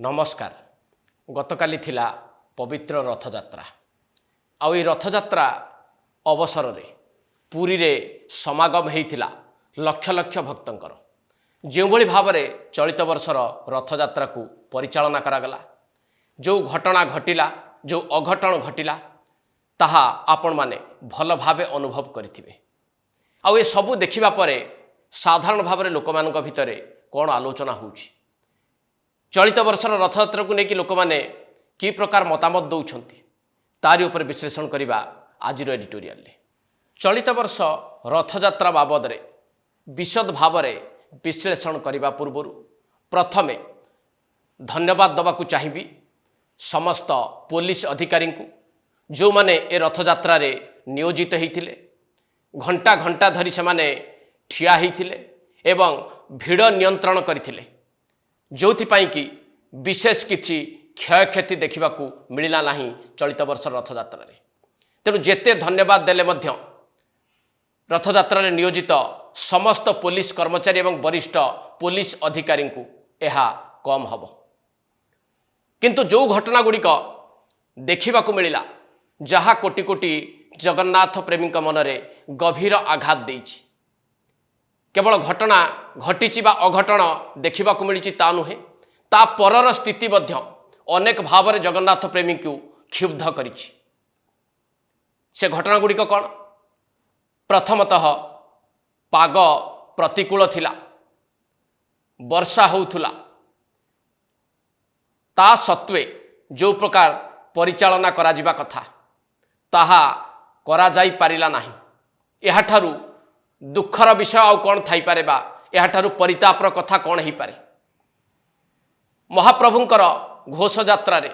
नमस्कार। गतकाली थिला पवित्र रथयात्रा आउ रथयात्रा अवसर रे पुरी रे समागम होइथिला लक्ष लक्ष भक्तंकर जो भली भाव रे चलित वर्षर रथयात्रा को परिचालना करागला जो घटना घटिला जो अघटन घटिला ताहा आपण माने भल भावे अनुभव करिथिबे। आउ ए सबु देखिबा परे साधारण भाव रे लोकमानक भितरे कोन आलोचना होउछि चलित वर्षर रथयात्रा को लेकिन लोक मैंने कि प्रकार मतामत दौरान तारी उपर विश्लेषण करवा आज एडिटोरियल चलित वर्ष रथयात्रा बाबद रे विशद भाव में विश्लेषण करने पूर्व प्रथमे धन्यवाद दबाकू चाहिए समस्त पुलिस अधिकारी को जो माने ए रथयात्रा रे नियोजित होते घंटा घंटा धरी से माने ठिया होते एवं भिड़ नियंत्रण करथिले जोथिपाई कि विशेष किछि क्षयक्षति देखा मिलला नहीं चलित वर्ष रथयात्रा रे। तेणु जेते धन्यवाद देले मध्य रथयात्रा रे नियोजित समस्त पुलिस कर्मचारी एवं वरिष्ठ पुलिस अधिकारी को यह कम हब किंतु जो घटना गुड़िक देखा मिलला जहाँ कोटि कोटि जगन्नाथ प्रेमी मनरे गभीर आघात देइछि। केवल घटना घटी अघटन देखा मिली ता नुहे ता परर स्थिति मध्य अनेक भाव में जगन्नाथ प्रेमी को क्षुब्ध करिछि। से घटना गुड़िक कौन प्रथमतः पाग प्रतिकूल थिला वर्षा होउथुला ता सत्वे जो प्रकार परिचालना करा जिबा कथा ताहा करा जाई पारिला नाही। एहाठारु दुखर विषय आउ कौन थाई पारे बा एहाठारु परितापर कथा कौन ही पारे। महाप्रभुंकर घोष यात्रा रे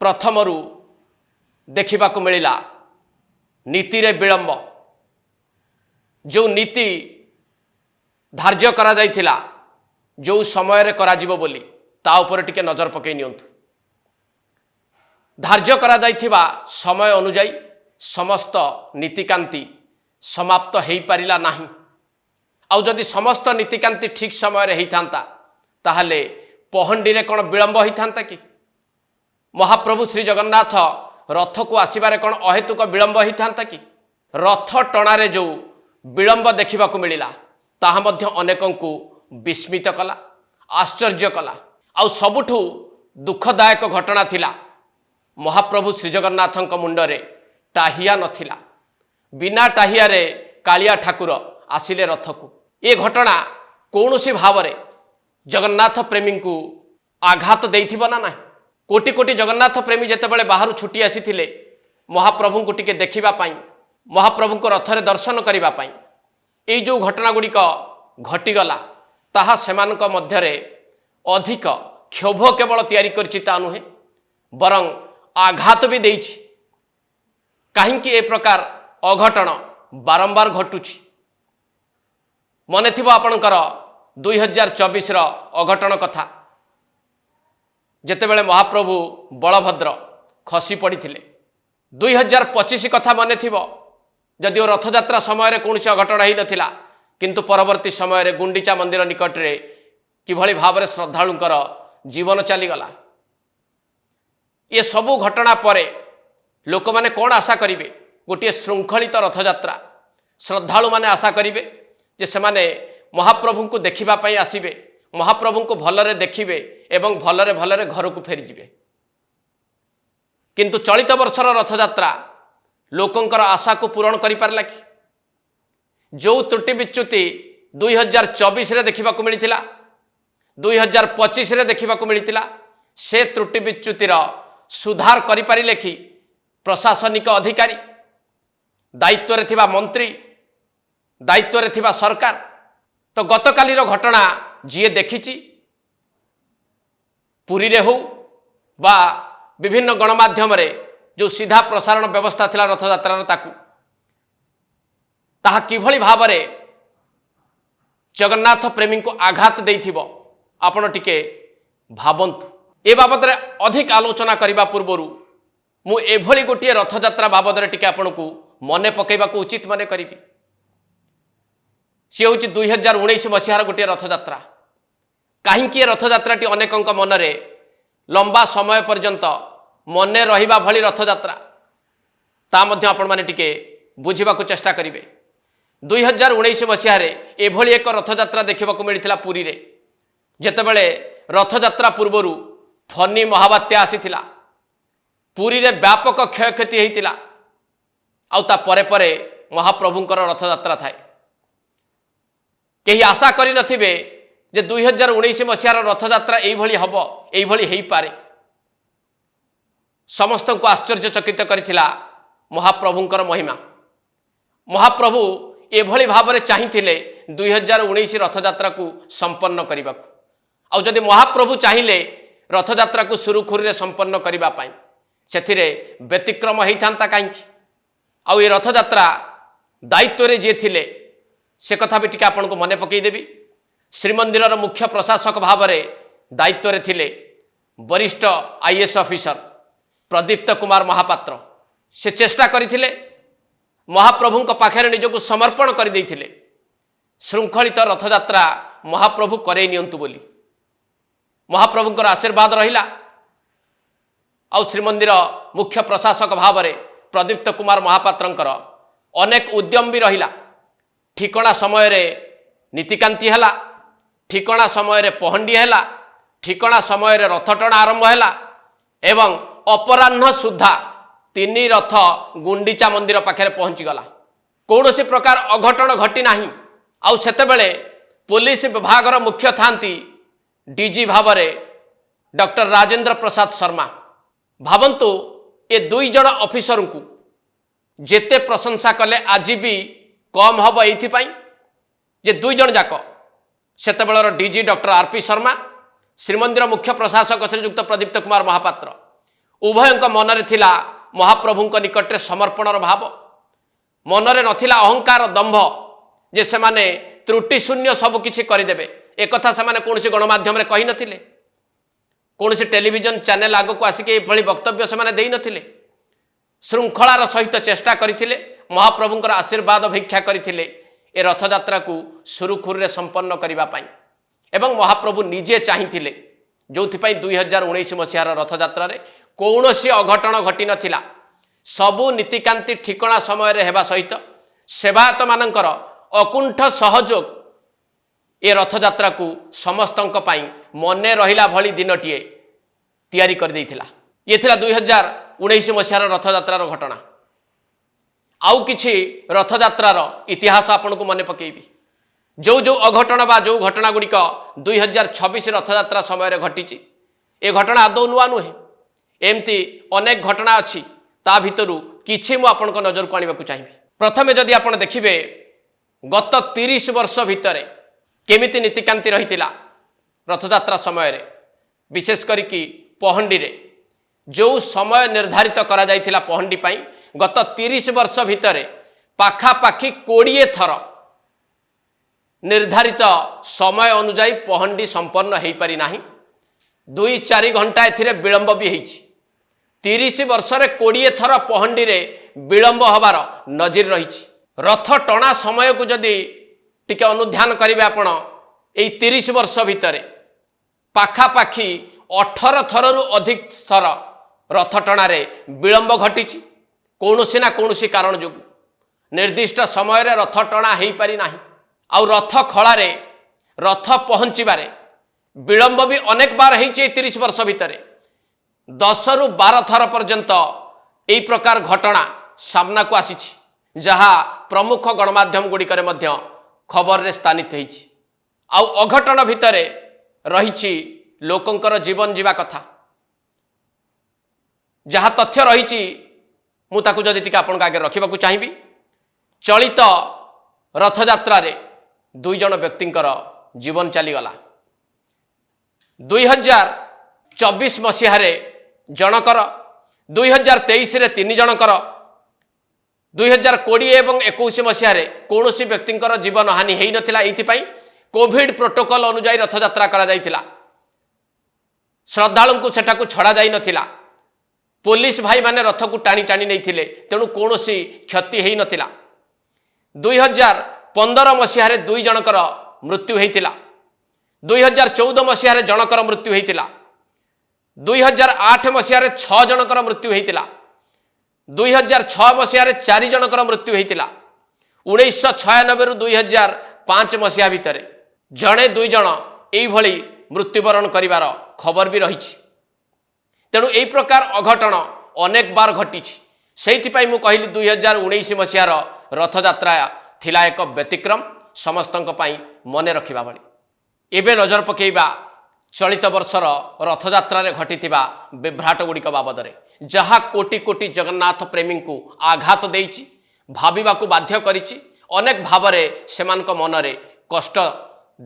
प्रथमरु देखा मिलला नीति रे विलंब जो नीति धार्य करा जाइथिला जो समय रे करा जिवो बोली ता ऊपर टिके नजर पकई नियंतु। धार्य करा जाइथिबा समय अनुଯାयी समस्त नीतिकांति समाप्त हो पारिला नाही। आउ जदि समस्त नीतिकांति ठीक समय रे होता ताहले पहंडी रे कौन विलंब होता कि महाप्रभु श्री जगन्नाथ रथ को आसबार कौन अहेतुक विलंब होता कि रथ टणारे जो विलंब देखा मिलला ताहा मध्य अनेकों को विस्मित कला आश्चर्य कला। आउ सबुठु दुखदायक घटना थिला महाप्रभु श्री जगन्नाथଙ୍କ मुंडरे टाहिया नथिला बिना टाहिया रे कालिया ठाकुर आसिले रथ को। ये घटना कौन सी भाव में जगन्नाथ प्रेमी को आघात देइथिबो ना नाही। कोटि कोटि जगन्नाथ प्रेमी जेतेबेले बाहरु छुटी आसीथिले महाप्रभु को टिके देखिबा पाई महाप्रभु को रथरे दर्शन करिबा पाई एई जो घटना गुड़िक घटीगला ताहा सेमानक मध्यरे अधिक क्षोभ केवल तैयारी करछि ता नुहे बरं आघात भी देइछि। काहींकि ए प्रकार अघटन बारंबार घटुछि। मने थिबो आपणकर 2024 अघटन कथा जेतेबेले महाप्रभु बलभद्र खसी पड़िथिले 2025 कथा मने थिबो जदिओ रथयात्रा समय कौन से अघटन ही नथिला किंतु परवर्ती समय गुंडीचा मंदिर निकट रे किभली भाव में श्रद्धालुंकर जीवन चलीगला। ये सबू घटना परे लोक माने कौन आशा करिवे गोटे श्रृंखलित रथयात्रा श्रद्धालु माने आशा करिवे जे सेमाने महाप्रभु को देखिबा पई आसीबे महाप्रभु को भलरे देखिबे एवं भलरे भलरे घर को फेरी जिवे। किंतु चलित वर्षर रथयात्रा लोकंकर आशा को पूरण करि पारला कि जो त्रुटि विच्युति 2024 रे देखिबा को मिलिथिला 2025 रे देखिबा को मिलिथिला से त्रुटि विच्युतिर सुधार करि पारिले कि प्रशासनिक अधिकारी दायित्व रे थिबा मंत्री दायित्व रे थिबा सरकार। तो गतकाली घटना जी देखिछि पुरी रे हो बा विभिन्न गणमाध्यम रे जो सीधा प्रसारण व्यवस्था थिला रथयात्रा ताकू ताहा किभली भाव में जगन्नाथ प्रेमी को आघात देइथिबो आपण टिके भाबंतु। ए बाबद रे अधिक आलोचना करबा पूर्वरु मु एभली गोटे रथयात्रा बाबद रे टिके आपण को मने पकेबा को उचित मने करिबी। सी हूँ 2019 मसीहार गोटे रथयात्रा। कहीं रथयात्राटी अनेकों मनरे लंबा समय पर्यंत मने रहिबा भली रथयात्रा ता मध्य आपण माने टिके बुझिबा को चेष्टा करिवे। 2019 मसीह एभली एक रथयात्रा देखा मिलता पुरी रे, जेतेबेले रथयात्रा पूर्वरु फनी महाबात्या आसीथिला, पुरी रे व्यापक क्षयक्षति होइतिला, आउ ता परे परे महाप्रभुंकर रथयात्रा थाए। केही आशा करि नथिबे जे 2019 मसीहार रथयात्रा एइभली हबो, एइभली हेइ पारे। समस्त को आश्चर्यचकित करिथिला महाप्रभुंकर महिमा। महाप्रभु एभली भाव में चाहिए 2019 रथयात्रा को संपन्न करने को। आउ जदि महाप्रभु चाहिए रथयात्रा को सुरुखुरी संपन्न करने से व्यतिक्रम होता कहीं। आउ ये रथयात्रा दायित्व जे थिले से कथा भी टिके आपन को मन पकईदेवी। श्रीमंदिर मुख्य प्रशासक भाव में दायित्व थिले वरिष्ठ आईएएस ऑफिसर प्रदीप्त कुमार महापात्र। से चेष्टा करथिले महाप्रभु पाखे निजक समर्पण कर देइथिले, श्रृंखलित रथयात्रा महाप्रभु करे नियंतु बोली। महाप्रभुंकर आशीर्वाद रहिला। आउ श्रीमंदिर मुख्य प्रशासक भाव में प्रदीप्त कुमार महापात्रंकर अनेक उद्यम भी रहिला। ठिकणा समय रे नीतिकांति हैला, ठिकणा समय रे पहंडी हैला, ठिकणा समय रे रथटଣା आरंभ हैला एवं अपराह्न सुधा 3 रथ गुंडीचा मंदिर पाखे पहुंची गला। कौन सी प्रकार अघटन घटी नाही। आउ सेतेबेले पुलिस विभाग मुख्य थांती डीजी भाव में डॉक्टर राजेंद्र प्रसाद शर्मा। भावंतु ये 2 जण ऑफिसर को जेते प्रशंसा कले आज भी कम हम ये जे 2 जण जाक सेतेबेलर DG doctor RP Sharma, Srimandir मुख्य प्रशासक श्रीयुक्त प्रदीप्त कुमार महापात्र उभयंक मनरे थिला महाप्रभुंक निकटरे समर्पणर भाव। मनरे नथिला अहंकार दंभ जे से माने त्रुटि शून्य सब किछि करिदेबे। एक कथा से माने कोनसी गणमाध्यम रे कहि नथिले, कोनसी टेलीविजन चैनल आगो को आसिके एभली वक्तव्य से माने देई नथिले। श्रृंखलार सहित चेष्टा करिथिले, महाप्रभुंकर आशीर्वाद भिक्षा करिथिले ए रथयात्रा को सुरुखुरी संपन्न करिबा पई। एवं महाप्रभु निजे चाहिथिले जोथिपाई 2019 मसीहार रथयात्रा रे कौनसी अघटन घटी नथिला। सबु नीतिकांति ठिकणा समय रे हेबा सहित सेवायत मानकर अकुंठ सहयोग ए रथयात्रा को समस्तंक पई मने रहिला भली दिनटिए तैयारी कर देइथिला। ये थिला 2019 मसीहार रथयात्रार घटना। आउ किछि रथयात्रार इतिहास आपन को मने पकेइबी। जो जो अघटन बा जो घटना गुड़िक 2026 रथयात्रा समय घटी, ए घटना आदौ नुआ नुहे। एमती अनेक घटना अच्छी, ता भितरु किछि मु आपन को नजर को आनिबा को चाहिबी। प्रथमे जदि आपन देखिबे गत 30 वर्ष भितरे केमिति नीतिकांति रहितिला रथयात्रा समय रे, विशेष करी कि पहंडी रे जो समय निर्धारित करा जाइतिला पहंडी पई गत 30 वर्ष भितरे पाखापाखि 20 थर निर्धारित समय अनुजाई पहंडी संपन्न हो पारि नाही। 2-4 घंटा एथिरे विलंब भी होइछि। 30 वर्ष रे 20 थर पहंडी रे विलंब हबार नजीर रहिछि। रथ टणा समय को जदि टिके अनुध्यान करिवे आपण, एई 30 वर्ष भितरे पाखापाखि 18 थररु अधिक थर रथ टणा रे विलंब घटिछि। कौनसी ना कौनसी कारण जोगु निर्दिष्ट समय रे रथ टणा हो पारि नाही। आउ रथ खଳାରେ रथ पहुँचबारे विलंब भी अनेक बार होइछि। 30 वर्ष भितरे 10 रु 12 थर पर्यंत एई प्रकार घटना सामना को आसीछि, जहा प्रमुख गणमाध्यम गुड़िकरे मध्य खबर रे स्थानित होइछि। आउ अघटन भितरे रहिछि लोकंकर जीवन जीवा कथा, जहा तथ्य रहिछि मु ताकु जदि टिके आपन आगे रखिबाकू चाहिबी। चलित रथयात्रा रे 2 जण व्यक्तिंकर जीवन चलीगला। 2024 मसीहारे जनकर, 2023 रे 3 जनकर, 2020 एवं 21 मसीहारे कौनसी व्यक्तिंकर जीवन हानि हेई नथिला। एइथिपाई कोविड प्रोटोकॉल अनुसार रथयात्रा करा जाइतिला। श्रद्धालु को सेठाकू छड़ा जाई नथिला। पुलिस भाई माने रथ को टाणी टाणी नैथिले, तेणु कौनसी क्षति हेई नथिला। 2015 मसीहारे 2 जनकर मृत्यु होइतिला। 2014 मसीहारे जनकर मृत्यु होइतिला। 2008 ମସିହାରେ 6 ଜଣଙ୍କର ମୃତ୍ୟୁ ହୋଇଥିଲା। 2006 ମସିହାରେ 4 ଜଣଙ୍କର ମୃତ୍ୟୁ ହୋଇଥିଲା। 1996ରୁ 2005 ମସିହା ଭିତରେ ଜଣେ 2 ଜଣ ଏଇଭଳି ମୃତ୍ୟୁବରଣ କରିବାର ଖବର ବି ରହିଛି। ତେଣୁ ଏହି ପ୍ରକାର ଅଘଟଣ ଅନେକ ବାର ଘଟିଛି। ସେଇଥିପାଇଁ ମୁଁ କହିଲି 2019 ମସିହାର ରଥଯାତ୍ରା ଥିଲା ଏକ ବ୍ୟତିକ୍ରମ, ସମସ୍ତଙ୍କ ପାଇଁ ମନେ ରଖିବା ଭଳି। ଏବେ ନଜର ପକାଇବା ଚଳିତ ବର୍ଷର ରଥଯାତ୍ରାରେ ଘଟିଥିବା ବିଭ୍ରାଟ ଗୁଡ଼ିକ ବାବଦରେ, ଯାହା କୋଟି କୋଟି ଜଗନ୍ନାଥ ପ୍ରେମୀଙ୍କୁ ଆଘାତ ଦେଇଛି, ଭାବିବାକୁ ବାଧ୍ୟ କରିଛି, ଅନେକ ଭାବରେ ସେମାନଙ୍କ ମନରେ କଷ୍ଟ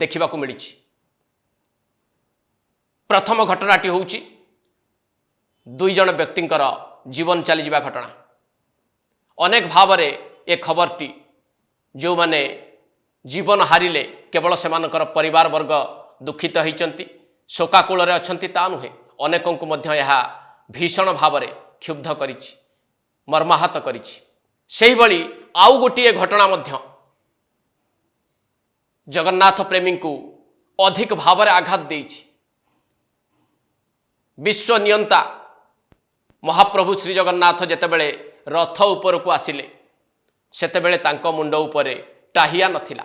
ଦେଖିବାକୁ ମିଳିଛି। ପ୍ରଥମ ଘଟଣାଟି ହେଉଛି 2 ଜଣ ବ୍ୟକ୍ତିଙ୍କର ଜୀବନ ଚାଲିଯିବା ଘଟଣା। ଅନେକ ଭାବରେ ଏ ଖବରଟି ଯେଉଁମାନେ ଜୀବନ ହାରିଲେ କେବଳ ସେମାନଙ୍କର ପରିବାର ବର୍ଗ ଦୁଃଖିତ ହୋଇଛନ୍ତି, ଶୋକାକୁଳରେ ଅଛନ୍ତି ତା ନୁହେଁ, ଅନେକଙ୍କୁ ମଧ୍ୟ ଏହା ଭୀଷଣ ଭାବରେ କ୍ଷୁବ୍ଧ କରିଛି, ମର୍ମାହତ କରିଛି। ସେହିଭଳି ଆଉ ଗୋଟିଏ ଘଟଣା ମଧ୍ୟ ଜଗନ୍ନାଥ ପ୍ରେମୀଙ୍କୁ ଅଧିକ ଭାବରେ ଆଘାତ ଦେଇଛି। ବିଶ୍ୱ ନିୟନ୍ତା ମହାପ୍ରଭୁ ଶ୍ରୀ ଜଗନ୍ନାଥ ଯେତେବେଳେ ରଥ ଉପରକୁ ଆସିଲେ, ସେତେବେଳେ ତାଙ୍କ ମୁଣ୍ଡ ଉପରେ ଟାହିଆ ନଥିଲା।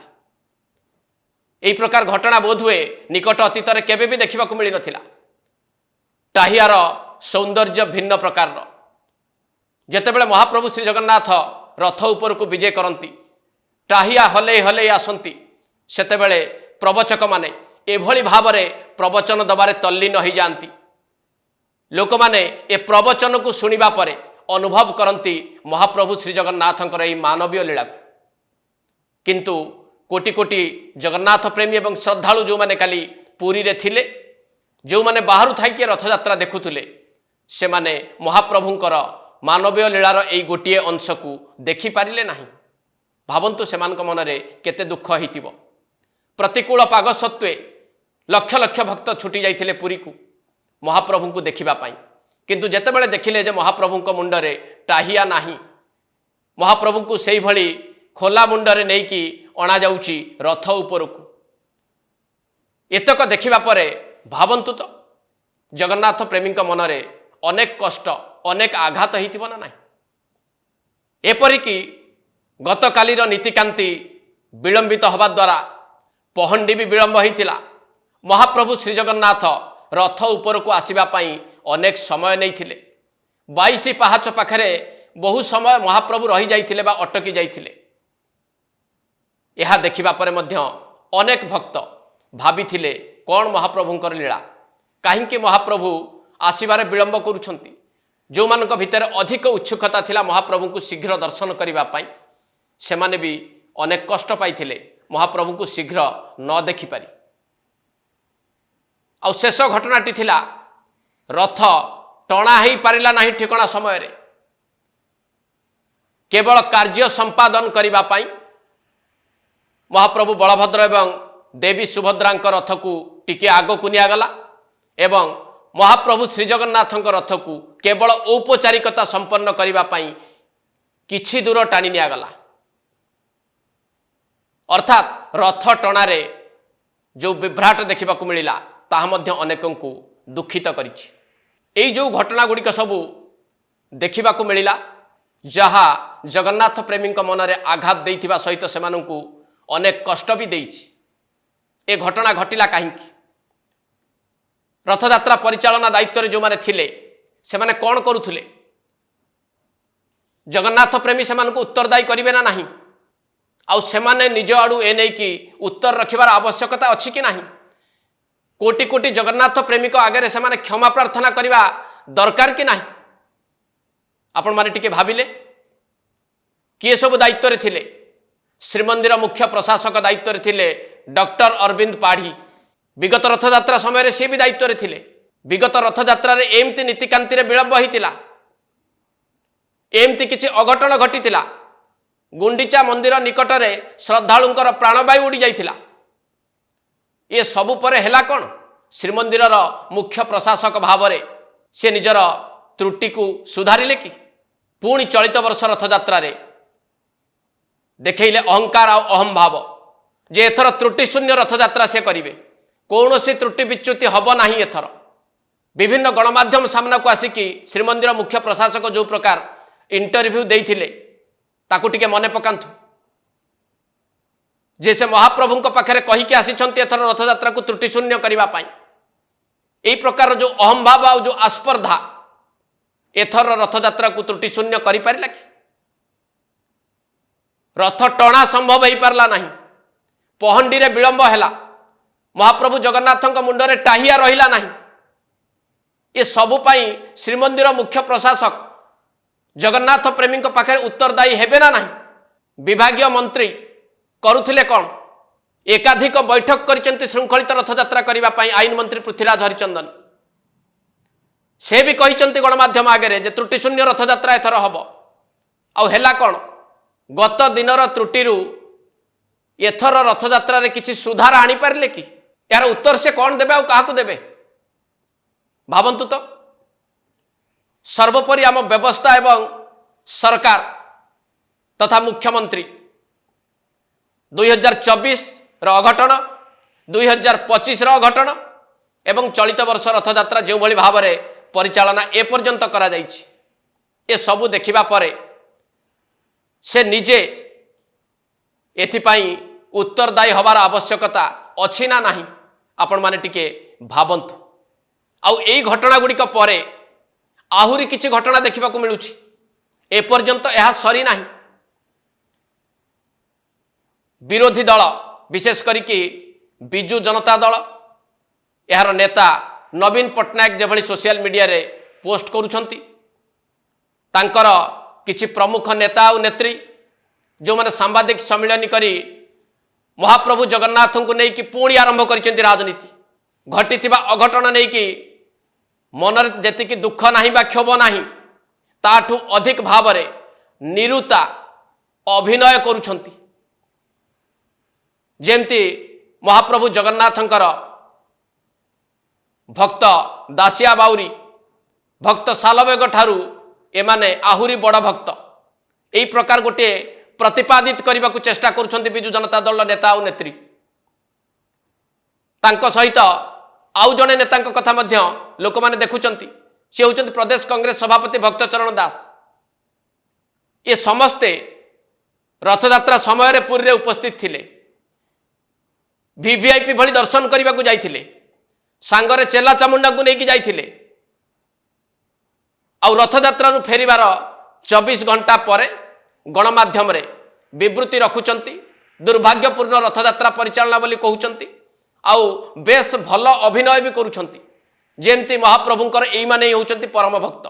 ଏହି ପ୍ରକାର ଘଟଣା ବୋଧହୁଏ ନିକଟ ଅତୀତରେ କେବେ ବି ଦେଖିବାକୁ ମିଳିନଥିଲା। ଟାହିଆର ସୌନ୍ଦର୍ଯ୍ୟ ଭିନ୍ନ ପ୍ରକାରର। ଯେତେବେଳେ ମହାପ୍ରଭୁ ଶ୍ରୀ ଜଗନ୍ନାଥ ରଥ ଉପରକୁ ବିଜେ କରନ୍ତି, ଟାହିଆ ହଲେଇ ହଲେଇ ଆସନ୍ତି, ସେତେବେଳେ ପ୍ରବଚକମାନେ ଏଭଳି ଭାବରେ ପ୍ରବଚନ ଦେବାରେ ତଲ୍ଲୀନ ହୋଇଯାଆନ୍ତି। ଲୋକମାନେ ଏ ପ୍ରବଚନକୁ ଶୁଣିବା ପରେ ଅନୁଭବ କରନ୍ତି ମହାପ୍ରଭୁ ଶ୍ରୀ ଜଗନ୍ନାଥଙ୍କର ଏହି ମାନବୀୟ ଲୀଳାକୁ। କିନ୍ତୁ କୋଟି କୋଟି ଜଗନ୍ନାଥ ପ୍ରେମୀ ଏବଂ ଶ୍ରଦ୍ଧାଳୁ ଯେଉଁମାନେ କାଲି ପୁରୀରେ ଥିଲେ, ଯେଉଁମାନେ ବାହାରୁ ଥାଇକି ରଥଯାତ୍ରା ଦେଖୁଥିଲେ, ସେମାନେ ମହାପ୍ରଭୁଙ୍କର ମାନବୀୟ ଲୀଳାର ଏହି ଗୋଟିଏ ଅଂଶକୁ ଦେଖିପାରିଲେ ନାହିଁ। ଭାବନ୍ତୁ ସେମାନଙ୍କ ମନରେ କେତେ ଦୁଃଖ ହୋଇଥିବ। ପ୍ରତିକୂଳ ପାଗ ସତ୍ତ୍ୱେ ଲକ୍ଷ ଲକ୍ଷ ଭକ୍ତ ଛୁଟି ଯାଇଥିଲେ ପୁରୀକୁ ମହାପ୍ରଭୁଙ୍କୁ ଦେଖିବା ପାଇଁ। କିନ୍ତୁ ଯେତେବେଳେ ଦେଖିଲେ ଯେ ମହାପ୍ରଭୁଙ୍କ ମୁଣ୍ଡରେ ଟାହିଆ ନାହିଁ, ମହାପ୍ରଭୁଙ୍କୁ ସେଇଭଳି ଖୋଲା ମୁଣ୍ଡରେ ନେଇକି ଅଣାଯାଉଛି ରଥ ଉପରକୁ, ଏତକ ଦେଖିବା ପରେ ଭାବନ୍ତୁ ତ ଜଗନ୍ନାଥ ପ୍ରେମୀଙ୍କ ମନରେ ଅନେକ କଷ୍ଟ, ଅନେକ ଆଘାତ ହୋଇଥିବ ନା ନାହିଁ। ଏପରିକି ଗତକାଲିର ନୀତିକାନ୍ତି ବିଳମ୍ବିତ ହେବା ଦ୍ୱାରା ପହଣ୍ଡି ବି ବିଳମ୍ବ ହୋଇଥିଲା। ମହାପ୍ରଭୁ ଶ୍ରୀ ଜଗନ୍ନାଥ ରଥ ଉପରକୁ ଆସିବା ପାଇଁ ଅନେକ ସମୟ ନେଇଥିଲେ। 22 ପାହାଚ ପାଖରେ ବହୁ ସମୟ ମହାପ୍ରଭୁ ରହିଯାଇଥିଲେ ବା ଅଟକି ଯାଇଥିଲେ। ଏହା ଦେଖିବା ପରେ ମଧ୍ୟ ଅନେକ ଭକ୍ତ ଭାବିଥିଲେ କ'ଣ ମହାପ୍ରଭୁଙ୍କର ଲୀଳା, କାହିଁକି ମହାପ୍ରଭୁ ଆସିବାରେ ବିଳମ୍ବ କରୁଛନ୍ତି। ଯେଉଁମାନଙ୍କ ଭିତରେ ଅଧିକ ଉତ୍ସୁକତା ଥିଲା ମହାପ୍ରଭୁଙ୍କୁ ଶୀଘ୍ର ଦର୍ଶନ କରିବା ପାଇଁ, ସେମାନେ ବି ଅନେକ କଷ୍ଟ ପାଇଥିଲେ ମହାପ୍ରଭୁଙ୍କୁ ଶୀଘ୍ର ନ ଦେଖିପାରି। ଆଉ ଶେଷ ଘଟଣାଟି ଥିଲା ରଥ ଟଣା ହୋଇପାରିଲା ନାହିଁ ଠିକଣା ସମୟରେ। କେବଳ କାର୍ଯ୍ୟ ସମ୍ପାଦନ କରିବା ପାଇଁ ମହାପ୍ରଭୁ ବଳଭଦ୍ର ଏବଂ ଦେବୀ ସୁଭଦ୍ରାଙ୍କ ରଥକୁ ଟିକେ ଆଗକୁ ନିଆଗଲା ଏବଂ ମହାପ୍ରଭୁ ଶ୍ରୀଜଗନ୍ନାଥଙ୍କ ରଥକୁ କେବଳ ଔପଚାରିକତା ସମ୍ପନ୍ନ କରିବା ପାଇଁ କିଛି ଦୂର ଟାଣି ନିଆଗଲା। ଅର୍ଥାତ୍ ରଥ ଟଣାରେ ଯେଉଁ ବିଭ୍ରାଟ ଦେଖିବାକୁ ମିଳିଲା, ତାହା ମଧ୍ୟ ଅନେକଙ୍କୁ ଦୁଃଖିତ କରିଛି। ଏଇ ଯେଉଁ ଘଟଣା ଗୁଡ଼ିକ ସବୁ ଦେଖିବାକୁ ମିଳିଲା, ଯାହା ଜଗନ୍ନାଥ ପ୍ରେମୀଙ୍କ ମନରେ ଆଘାତ ଦେଇଥିବା ସହିତ ସେମାନଙ୍କୁ ଅନେକ କଷ୍ଟ ବି ଦେଇଛି। ଏ ଘଟଣା ଘଟିଲା କାହିଁକି? ରଥଯାତ୍ରା ପରିଚାଳନା ଦାୟିତ୍ୱରେ ଯେଉଁମାନେ ଥିଲେ, ସେମାନେ କ'ଣ କରୁଥିଲେ? ଜଗନ୍ନାଥ ପ୍ରେମୀ ସେମାନଙ୍କୁ ଉତ୍ତରଦାୟୀ କରିବେ ନା ନାହିଁ? ଆଉ ସେମାନେ ନିଜ ଆଡ଼ୁ ଏ ନେଇକି ଉତ୍ତର ରଖିବାର ଆବଶ୍ୟକତା ଅଛି କି ନାହିଁ? କୋଟି କୋଟି ଜଗନ୍ନାଥ ପ୍ରେମୀଙ୍କ ଆଗରେ ସେମାନେ କ୍ଷମା ପ୍ରାର୍ଥନା କରିବା ଦରକାର କି ନାହିଁ? ଆପଣମାନେ ଟିକେ ଭାବିଲେ, କିଏ ସବୁ ଦାୟିତ୍ୱରେ ଥିଲେ? ଶ୍ରୀମନ୍ଦିର ମୁଖ୍ୟ ପ୍ରଶାସକ ଦାୟିତ୍ୱରେ ଥିଲେ ଡକ୍ଟର ଅରବିନ୍ଦ ପାଢ଼ୀ। ବିଗତ ରଥଯାତ୍ରା ସମୟରେ ସିଏ ବି ଦାୟିତ୍ୱରେ ଥିଲେ। ବିଗତ ରଥଯାତ୍ରାରେ ଏମିତି ନୀତିକାନ୍ତିରେ ବିଳମ୍ବ ହୋଇଥିଲା, ଏମିତି କିଛି ଅଘଟଣ ଘଟିଥିଲା। ଗୁଣ୍ଡିଚା ମନ୍ଦିର ନିକଟରେ ଶ୍ରଦ୍ଧାଳୁଙ୍କର ପ୍ରାଣବାୟୁ ଉଡ଼ି ଯାଇଥିଲା। ଏ ସବୁ ପରେ ହେଲା କ'ଣ? ଶ୍ରୀମନ୍ଦିରର ମୁଖ୍ୟ ପ୍ରଶାସକ ଭାବରେ ସେ ନିଜର ତ୍ରୁଟିକୁ ସୁଧାରିଲେ କି? ପୁଣି ଚଳିତ ବର୍ଷ ରଥଯାତ୍ରାରେ ଦେଖେଇଲେ ଅହଙ୍କାର ଆଉ ଅହମ୍ଭାବ ଯେ ଏଥର ତ୍ରୁଟି ଶୂନ୍ୟ ରଥଯାତ୍ରା ସେ କରିବେ, କୌଣସି ତ୍ରୁଟି ବିଚ୍ୟୁତି ହେବ ନାହିଁ। ଏଥର विभिन्न गणमाध्यम सामना को आसिकी श्रीमंदिर मुख्य प्रशासक जो प्रकार इंटरव्यू देइथिले ताकू टिके मने पकांतु जे से महाप्रभु पाखे कहीकि आसीचंती एथर रथयात्रा को त्रुटि शून्य करने यही प्रकार जो अहम भाव आ जो आस्पर्धा एथर रथयात्रा को त्रुटि शून्य कर पारा कि रथ टणा संभव हो पारला नहीं पहंडी रे विलंब है महाप्रभु जगन्नाथ मुंडरे टाहिया रहिला नहीं ये सबुपाई श्रीमंदिर मुख्य प्रशासक जगन्नाथ प्रेमी पाखे उत्तरदायी हेबे ना नहीं विभागीय मंत्री करुथिले कौन एकाधिक बैठक कर श्रृंखलित रथयात्रा करने आईन मंत्री पृथ्वीराज हरिचंदन से भी कहते गणमाध्यम आगे जे त्रुटि शून्य रथयात्रा एथर हम आला कौन गत दिनर त्रुटिरू एथर रथयात्रा किसी सुधार आनी पारे कि यार उत्तर से कौन देवे आ क्या देवे भावंतु तो सर्वोपरि आम व्यवस्था एवं सरकार तथा मुख्यमंत्री 2024 अघटन 2025 अघटन एवं चलित वर्ष रथयात्रा जो भली भाव में परिचालना एपर्यंत करा जाइछि ए सबु देखिबा परे से निजे एथिपाई उत्तरदायी हबार आवश्यकता अछि ना नहीं आपण माने टिके भावंतु आउ एई घटना गुड़िक परे आहुरी किछि घटना देखिबा को मिलुछि एपर्यंत यह सरी नाही विरोधी दल विशेष करिकी बिजु जनता दल यार नेता नवीन पट्टनायक जो भली सोशल मीडिया रे पोस्ट करुछंती तांकर किछि प्रमुख नेता और नेत्री जो माने सांबादिक सम्मेलन करी महाप्रभु जगन्नाथ को लेकिन पुणी आरंभ कर राजनीति घटी अघटन नहीं कि मनर जी दुख नहीं बा क्षोभ नहीं ताठू अधिक भाव में निरुता अभिनय करुछंती जेमती महाप्रभु जगन्नाथंकर भक्त दासिया बाउरी भक्त सालवेग ठारू एमाने आहुरी बड़ भक्त यही प्रकार गोटे प्रतिपादित करने को चेष्टा करुछंती बिजु जनता दल नेता और नेत्री तांको सहित आउ जड़े नेता कथा मध्य लोक माने देखुचंती सी होचंती प्रदेश कांग्रेस सभापति भक्तचरण दास ये समस्ते रथयात्रा समय पुरी रे उपस्थित थिले वीवीआईपी भली दर्शन करने को जाइथिले सांगरे चेला चामुंडा को लेकिन जाइथिले आउ रथयात्रा फेरिबार 24 घंटा पर गणमाध्यम रे विवृत्ति रखुचंती दुर्भाग्यपूर्ण रथयात्रा परिचालना बोली कहउचंती आउ बेस भल अभिनय भी करुछंती जेमती महाप्रभुंकर एई माने होउचंती परम भक्त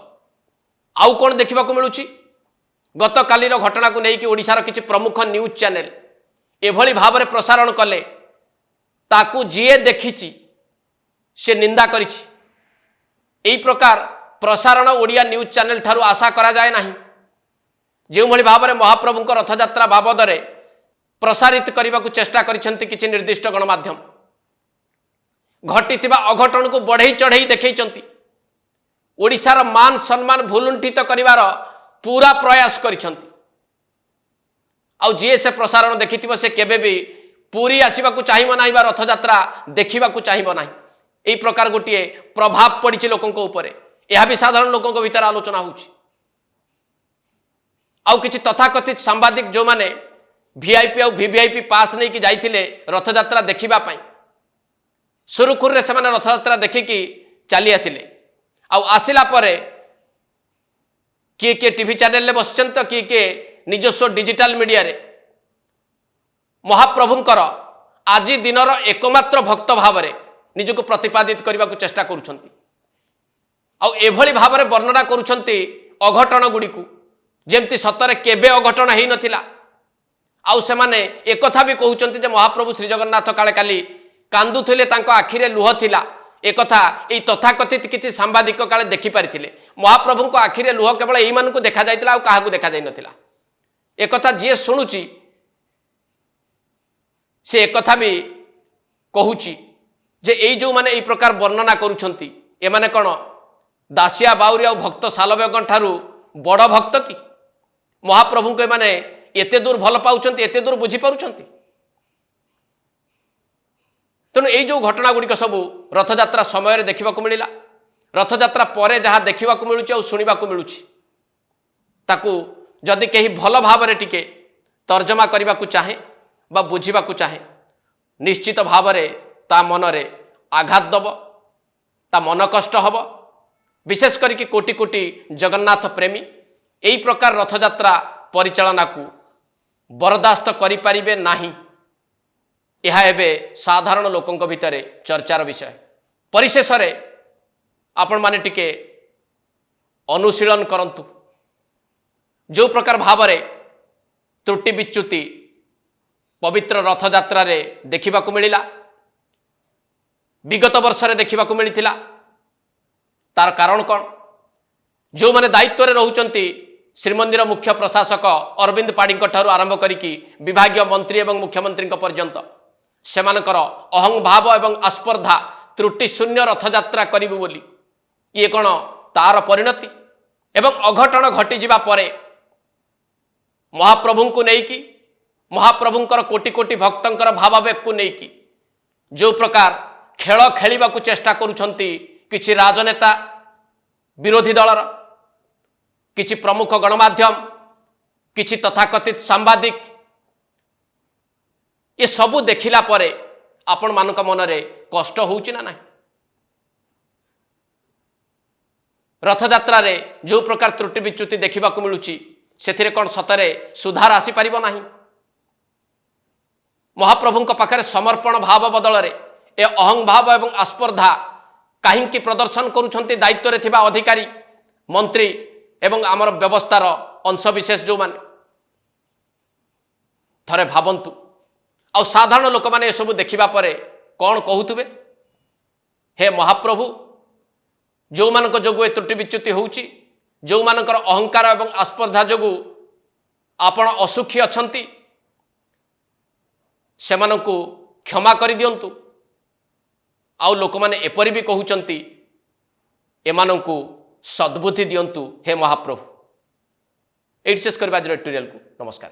आउ कोन देखिबा को मिलुची गत कालीर घटना को लेकिन ओडिशार किछि प्रमुख न्यूज चैनल एभली भाव में प्रसारण कले ताकू जीए देखिछि से निंदा करिछि एई प्रकार प्रसारण ओडिया न्यूज चैनल ठारू आशा करा जाए नहीं जो भली भाव में महाप्रभु रथयात्रा बाबद में प्रसारित करने को चेष्टा करिसेंती किछि निर्दिष्ट गणमाध्यम घटी अघटन को बढ़ई चढ़ई देखैचंती ओडिशार मान सम्मान भुलुंठित करिवार पूरा प्रयास करिसेंती आउ जी से प्रसारण देखिथिबो से केबे भी पूरी आसीबा को चाहिबो नाही बा रथयात्रा देखिबा को चाहिबो नाही एई प्रकार गोटिए प्रभाव पड़िछि लोकंक उपरे यह भी साधारण लोकों भीतर आलोचना होउछि आउ किछि तथाकथित सांबादिक जो माने वीआईपी और वीवीआईपी पास नहीं कि जाइथिले रथयात्रा देखिबा पई सुरुखुर रे सेमाने रथयात्रा देखिकी चली आसिले आउ आसिला परे किए टीवी चैनल ले बसचंत किए निजस्व डिजिटल मीडिया रे महाप्रभुंकर आज दिनर एकमात्र भक्त भाव में निजको प्रतिपादित करने को चेष्टा करुछंती आउ एभली भाव में वर्णना करुछंती अघटन गुड़ी को जेमती सतरे केबे अघटन है नथिला आउ सेमाने एकथा भी कहउचंती जे महाप्रभु श्री जगन्नाथ काले काली कांदुथिले तांको आखिरे लुह थिला एकथा एई तथाकथित किछि सांबादिक काले देखि पारिथिले महाप्रभु को आखिरे लुह केवल एई मान को देखा जाइतिला आउ काहाकू देखा जाई नथिला एकथा जे सुनुची से एकथा भी कहूची जे एई जो माने एई प्रकार वर्णना करुछंती ए माने कोन दासिया बाउरी और भक्त सालवेगन ठारू बड़ भक्त कि महाप्रभु को माने एते दूर भल पाउछंती एते दूर बुझी पारुछंती तेणु यही जो घटना गुड़िक सब रथयात्रा समय देखा मिलला रथयात्रा पर जहाँ देखा मिलूँ शुणा मिलूँ ताकू जदि कहीं भल भाव टिके तर्जमा करने को चाहे बा बुझा चाहे निश्चित भाव ता मनरे आघात दब ता मन कष्ट हब। विशेष करके कोटि कोटि जगन्नाथ प्रेमी यही प्रकार रथयात्रा परिचालना को बरदास्त करें नहीं। यह एवं साधारण लोकों भितर चर्चार विषय। परिशेष आपण माने टिके अनुशीलन करंतु जो प्रकार भाव त्रुटि विच्युति पवित्र रथयात्रा रे देखा मिलला विगत वर्ष देखा मिलता तार कारण कौन जो माने दायित्व रे रहउचंती श्रीमंदिर मुख्य प्रशासक अरविंद पाड़ी आरंभ करिकी विभागीय मंत्री एवं मुख्यमंत्री पर्यंत सेमानकर अहं भाव एवं आस्पर्धा त्रुटि शून्य रथयात्रा करिबु बोली ये कौन तार परिणति एवं अघटन घटी जिबा परे महाप्रभु को लेकिन महाप्रभुंकर कोटि कोटि भक्तंकर भावावेग को लेकिन जो प्रकार खेल खेलिबा को चेष्टा करुछंती किछि राजनेता विरोधी दलर किछि प्रमुख गणमाध्यम किछि तथाकथित सांबादिक ये सबू देखिला परे आपण मानक मनरे कष्ट होउछि ना नहीं। रथयात्रा रे जो प्रकार त्रुटि विच्युति देखा मिलूँ से कौन सतरे सुधार आसी पारिबो नाही। महाप्रभु पाखरे समर्पण भाव बदल ए अहं भाव एवं आस्पर्धा कहीं प्रदर्शन करुछंती दायित्व रे थिबा अधिकारी मंत्री एवं आमर व्यवस्थार अंशविशेष जो माने थरे भावंतु आ साधारण लोक माने सब देखिबा परे कौन कहूतुबे हे महाप्रभु जो मानक जोगु ए त्रुटि विच्युति होउची जो मानकर अहंकार एवं आस्पर्धा जोगु आपण असुखी अछंती सेमानंकु क्षमा करि दियंतु। आउ लोक माने एपरि भी कहउचंती एमानंकु सद्बुद्धि दियंतु हे महाप्रभु। एट शेष करबा एडिटोरियल को नमस्कार।